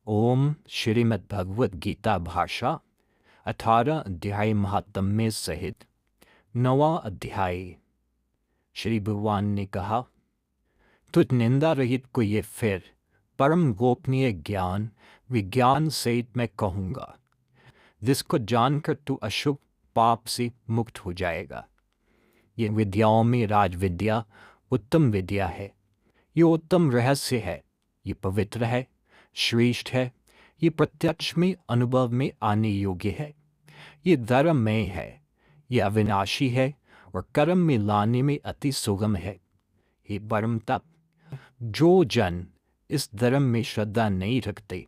ओम श्रीमद् भगवद गीता भाषा 18 अध्याय महात्म्य सहित 9वां अध्याय। श्री भगवान ने कहा, तुझ निंदा रहित को ये फिर परम गोपनीय ज्ञान विज्ञान सहित मैं कहूँगा, जिसको जानकर तू अशुभ पाप से मुक्त हो जाएगा। ये विद्याओं में राज विद्या उत्तम विद्या है। ये उत्तम रहस्य है। ये पवित्र है, श्रेष्ठ है। ये प्रत्यक्ष में अनुभव में आने योग्य है। ये धर्ममय है। ये अविनाशी है और कर्म में लाने में अति सुगम है। हे परम तप, जो जन इस धर्म में श्रद्धा नहीं रखते,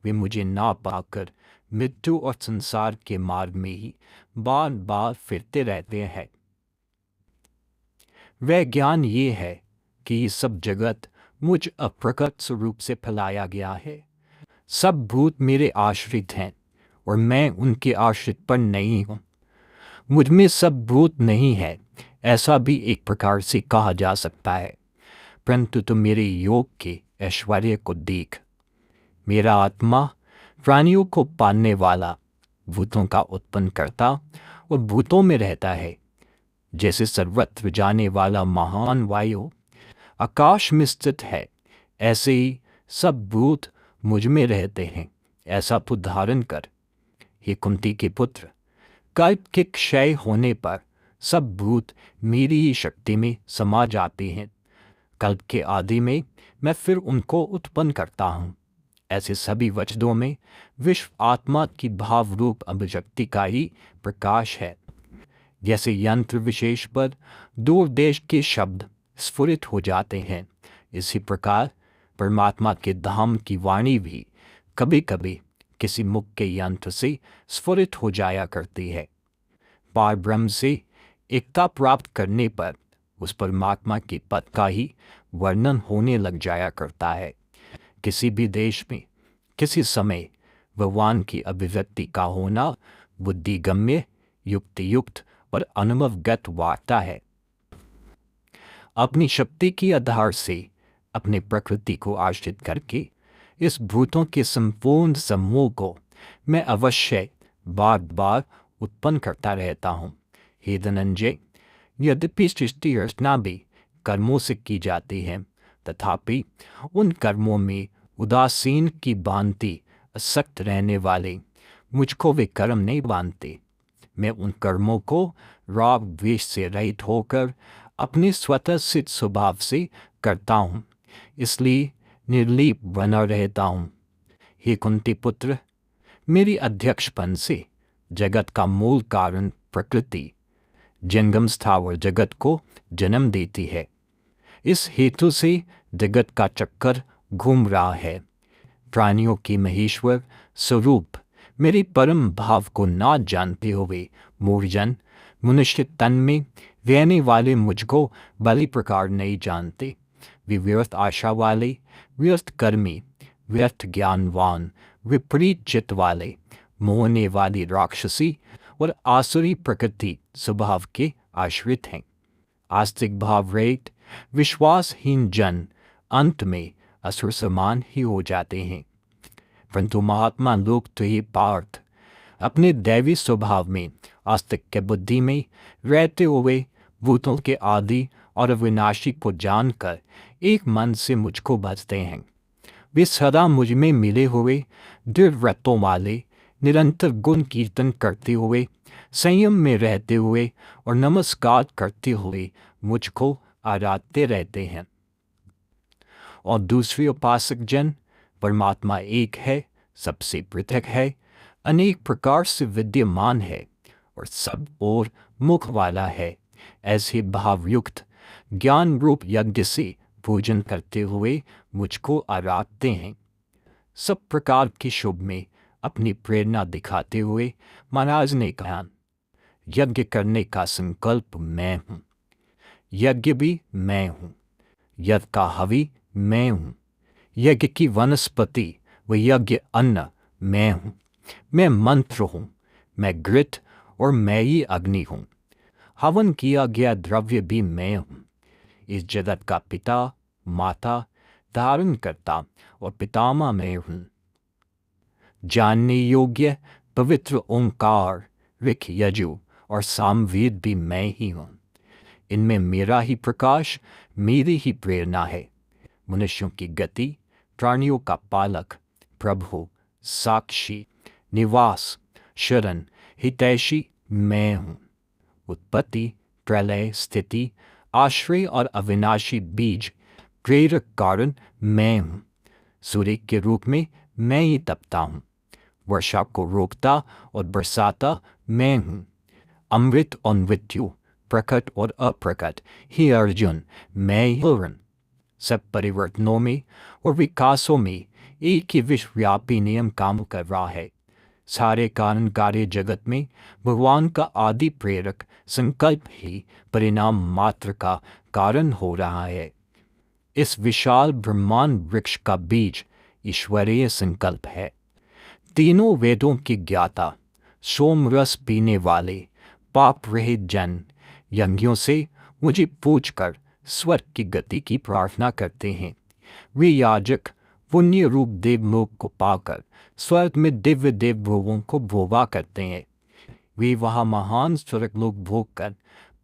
वे मुझे ना पाकर मृत्यु और संसार के मार्ग में ही बार बार फिरते रहते हैं। वह ज्ञान ये है कि ये सब जगत मुझ अप्रकट स्वरूप से फैलाया गया है। सब भूत मेरे आश्रित हैं और मैं उनके आश्रित पर नहीं हूँ। मुझ में सब भूत नहीं है, ऐसा भी एक प्रकार से कहा जा सकता है। परंतु तुम मेरे योग के ऐश्वर्य को देख। मेरा आत्मा प्राणियों को पालने वाला, भूतों का उत्पन्न करता और भूतों में रहता है। जैसे सर्वत्र जाने वाला महान वायु आकाश में स्थित है, ऐसे ही सब भूत मुझ में रहते हैं। ऐसा तू धारण कर। हे कुंती के पुत्र, कल्प के क्षय होने पर सब भूत मेरी ही शक्ति में समा जाते हैं। कल्प के आदि में मैं फिर उनको उत्पन्न करता हूँ। ऐसे सभी वचनों में विश्व आत्मा की भाव रूप अभिव्यक्ति का ही प्रकाश है। जैसे यंत्र विशेष पर दूर देश के शब्द स्फुरित हो जाते हैं, इसी प्रकार परमात्मा के धाम की वाणी भी कभी कभी किसी मुख के यंत्र से स्फुरित हो जाया करती है। पार ब्रह्म से एकता प्राप्त करने पर उस परमात्मा के पद का ही वर्णन होने लग जाया करता है। किसी भी देश में किसी समय भगवान की अभिव्यक्ति का होना बुद्धिगम्य, युक्तियुक्त और अनुभवगत वार्ता है। अपनी शक्ति के आधार से अपने प्रकृति को आश्रित करके इस भूतों के संपूर्ण समूह को मैं अवश्य बार बार उत्पन्न करता रहता हूँ। हे धनंजय, यद्यपि सृष्टि रचना भी कर्मों से की जाती है, तथापि उन कर्मों में उदासीन की भांति आसक्त रहने वाले मुझको वे कर्म नहीं बांधते। मैं उन कर्मों को राग द्वेष से रहित होकर अपने स्वतः सिद्ध स्वभाव से करता हूँ, इसलिए निर्लीप बना रहता हूँ। हे कुंती पुत्र, मेरी अध्यक्षपन से जगत का मूल कारण प्रकृति जंगम स्थावर जगत को जन्म देती है। इस हेतु से जगत का चक्कर घूम रहा है। प्राणियों की महेश्वर स्वरूप मेरी परम भाव को ना जानते हुए मूर्जन मनुष्य तन में रहने वाले मुझको भली प्रकार नहीं जानते। वे व्यर्थ आशा वाले, व्यर्थ कर्मी, व्यर्थ ज्ञानवान, विपरीत चित्त वाले, मोहने वाली राक्षसी और आसुरी प्रकृति स्वभाव के आश्रित हैं। आस्तिक भाव रहित विश्वासहीन जन अंत में असुर समान ही हो जाते हैं। परंतु महात्मा लोग तो ये पार्थ अपने दैवी स्वभाव में आस्तिक के बुद्धि में रहते हुए भूतों के आदि और अविनाशी को जानकर एक मन से मुझको भजते हैं। वे सदा मुझ में मिले हुए दृढ़ व्रतों वाले, निरंतर गुण कीर्तन करते हुए, संयम में रहते हुए और नमस्कार करते हुए मुझको आराधते रहते हैं। और दूसरे उपासक जन, परमात्मा एक है, सबसे पृथक है, अनेक प्रकार से विद्यमान है और सब और मुख वाला है, ऐसे भावयुक्त ज्ञान रूप यज्ञ से पूजन करते हुए मुझको आराधते हैं। सब प्रकार के शुभ में अपनी प्रेरणा दिखाते हुए महाराज ने कहा, यज्ञ करने का संकल्प मैं हूँ, यज्ञ भी मैं हूँ, यज्ञ का हवि मैं हूँ, यज्ञ की वनस्पति व यज्ञ अन्न मैं हूँ, मैं मंत्र हूँ, मैं घृत और मैं ही अग्नि हूँ, हवन किया गया द्रव्य भी मैं हूँ। इस जगत का पिता, माता, धारण करता और पितामह मैं हूँ। जानने योग्य पवित्र ओंकार, ऋक, यजु और सामवेद भी मैं ही हूँ। इनमें मेरा ही प्रकाश, मेरी ही प्रेरणा है। मनुष्यों की गति, प्राणियों का पालक, प्रभु, साक्षी, निवास, शरण, हितैषी मैं हूँ। उत्पत्ति, प्रलय, स्थिति, आश्रय और अविनाशी बीज, प्रेरक कारण मैं हूँ। सूर्य के रूप में मैं ही तपता हूँ। वर्षा को रोकता और बरसाता मैं हूँ। अमृत और मृत्यु, प्रकट और अप्रकट, हे अर्जुन मैं ही हूँ। सब परिवर्तनों में और विकासों में एक ही विश्वव्यापी नियम काम कर रहा है। सारे कारण कार्य जगत में भगवान का आदि प्रेरक संकल्प ही परिणाम मात्र का कारण हो रहा है। इस विशाल ब्रह्मांड वृक्ष का बीज ईश्वरीय संकल्प है। तीनों वेदों की ज्ञाता, सोम रस पीने वाले, पाप रहित जन यज्ञों से मुझे पूछकर स्वर्ग की गति की प्रार्थना करते हैं। वे याजक पुण्य रूप देवलोक को पाकर स्वर्ग में दिव्य देवभोगों को भोगा करते हैं। वे वहाँ महान स्वर्गलोक भोग कर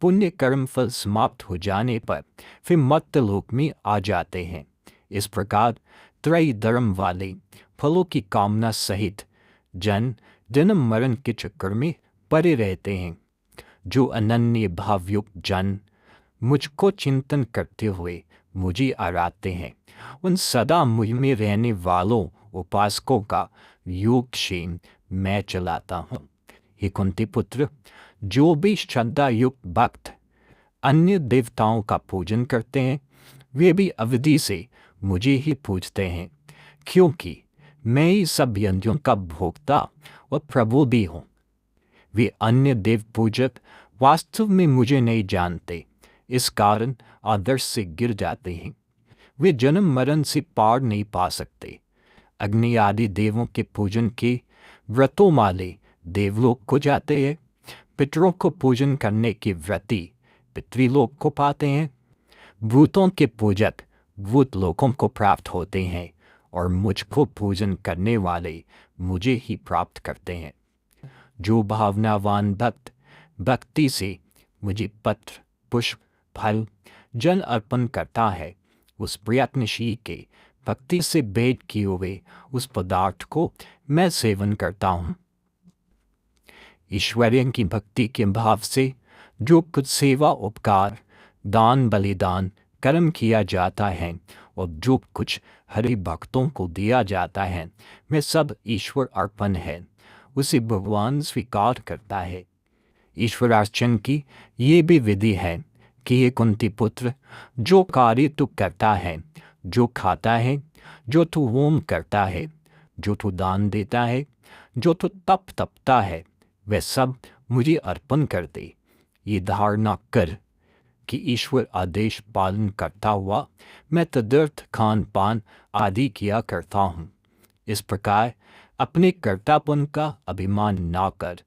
पुण्य कर्म फल समाप्त हो जाने पर फिर मर्त्यलोक में आ जाते हैं। इस प्रकार त्रय धर्म वाले फलों की कामना सहित जन जन्म मरण के चक्कर में पड़े रहते हैं। जो अनन्य भावयुक्त जन मुझको चिंतन करते हुए मुझे आराधते हैं, उन सदा मुझ में रहने वालों उपासकों का योगक्षेम मैं चलाता हूँ। हे कुंती पुत्र, जो भी श्रद्धा युक्त भक्त अन्य देवताओं का पूजन करते हैं, वे भी अवधि से मुझे ही पूजते हैं, क्योंकि मैं ही सब यज्ञों का भोक्ता और प्रभु भी हूँ। वे अन्य देव पूजक वास्तव में मुझे नहीं जानते, इस कारण आदर्श से गिर जाते हैं। वे जन्म मरण से पार नहीं पा सकते। अग्नि आदि देवों के पूजन के व्रतों वाले देवलोक को जाते हैं। पितरों को पूजन करने की व्रती पितृलोक को पाते हैं। भूतों के पूजक भूत लोकों को प्राप्त होते हैं और मुझको पूजन करने वाले मुझे ही प्राप्त करते हैं। जो भावनावान भक्त भक्ति से मुझे पत्र, पुष्प, फल, जल अर्पण करता है, उस प्रयत्नशील के भक्ति से भेंट किए हुए उस पदार्थ को मैं सेवन करता हूँ। ईश्वरीय की भक्ति के भाव से जो कुछ सेवा, उपकार, दान, बलिदान, कर्म किया जाता है और जो कुछ हरि भक्तों को दिया जाता है, वे सब ईश्वर अर्पण है, उसे भगवान स्वीकार करता है। ईश्वरार्चन की ये भी विधि है कि ये कुंती पुत्र, जो कार्य तू करता है, जो खाता है, जो तू होम करता है, जो तू दान देता है, जो तू तप तपता है, वह सब मुझे अर्पण कर दे। ये धारणा कर कि ईश्वर आदेश पालन करता हुआ मैं तदर्थ खान पान आदि किया करता हूँ। इस प्रकार अपने कर्तापन का अभिमान ना कर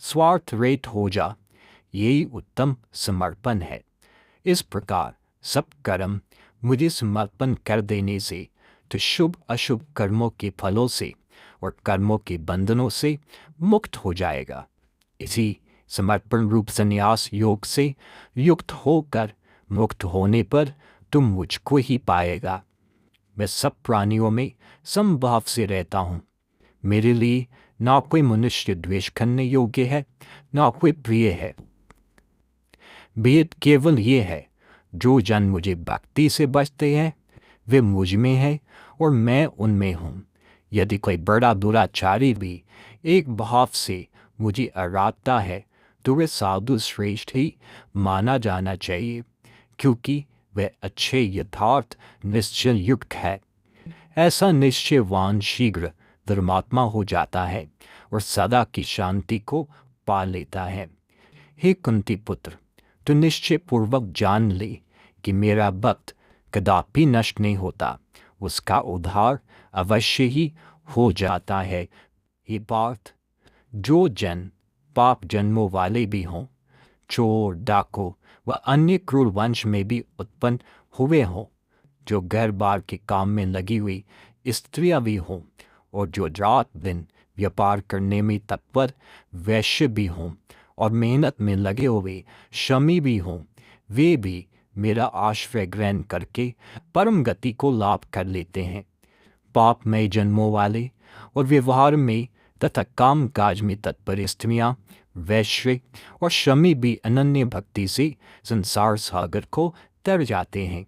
स्वार्थ रहित हो जा, यही उत्तम समर्पण है। इस प्रकार सब कर्म मुझे समर्पण कर देने से तो शुभ अशुभ कर्मों के फलों से और कर्मों के बंधनों से मुक्त हो जाएगा। इसी समर्पण रूप संन्यास योग से युक्त होकर मुक्त होने पर तुम मुझको ही पाएगा। मैं सब प्राणियों में समभाव से रहता हूँ। मेरे लिए ना कोई मनुष्य द्वेष करने योग्य है, ना कोई प्रिय है। भेद केवल ये है, जो जन मुझे भक्ति से बचते हैं वे मुझ में है और मैं उनमें हूँ। यदि कोई बड़ा दुराचारी भी एक भाव से मुझे आराधता है तो वे साधु श्रेष्ठ ही माना जाना चाहिए, क्योंकि वह अच्छे यथार्थ निश्चय युक्त है। ऐसा निश्चयवान शीघ्र धर्मात्मा हो जाता है और सदा की शांति को पा लेता है। हे कुंती पुत्र, तो निश्चय पूर्वक जान ले कि मेरा भक्त कदापि नष्ट नहीं होता, उसका उद्धार अवश्य ही हो जाता है। हे पार्थ, जो जन पाप जन्मों वाले भी हों, चोर, डाकू व अन्य क्रूर वंश में भी उत्पन्न हुए हों, जो घर बार के काम में लगी हुई स्त्रियां भी हों और जो रात दिन व्यापार करने में तत्पर वैश्य भी हों और मेहनत में लगे हुए श्रमी भी हों, वे भी मेरा आश्रय ग्रहण करके परम गति को लाभ कर लेते हैं। पापमय जन्मों वाले और व्यवहार में तथा काम काज में तत्पर स्त्रियाँ, वैश्य और श्रमी भी अनन्य भक्ति से संसार सागर को तर जाते हैं।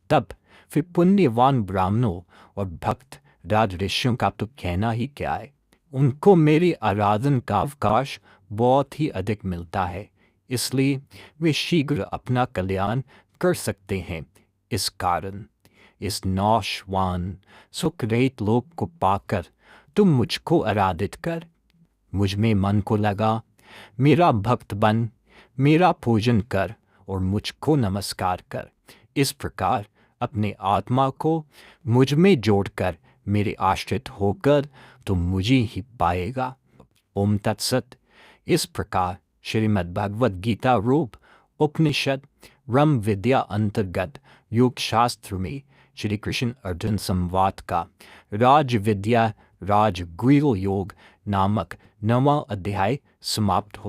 तब फिर पुण्यवान ब्राह्मणों और भक्त राज ऋषियों का तो कहना ही क्या है। उनको मेरी आराधन का अवकाश बहुत ही अधिक मिलता है, इसलिए वे शीघ्र अपना कल्याण कर सकते हैं। इस कारण इस नाशवान सुखरहित लोक को पाकर तुम मुझको आराधित कर, मुझ में मन को लगा, मेरा भक्त बन, मेरा पूजन कर और मुझको नमस्कार कर। इस प्रकार अपने आत्मा को मुझ में जोड़कर मेरे आश्रित होकर तुम मुझे ही पाएगा। ओम तत्सत। इस प्रकार श्रीमद् भगवद गीता रूप उपनिषद ब्रह्म विद्या अंतर्गत योग शास्त्र में श्री कृष्ण अर्जुन संवाद का राज विद्या राजगुह्य योग नामक 9वां अध्याय समाप्त हो।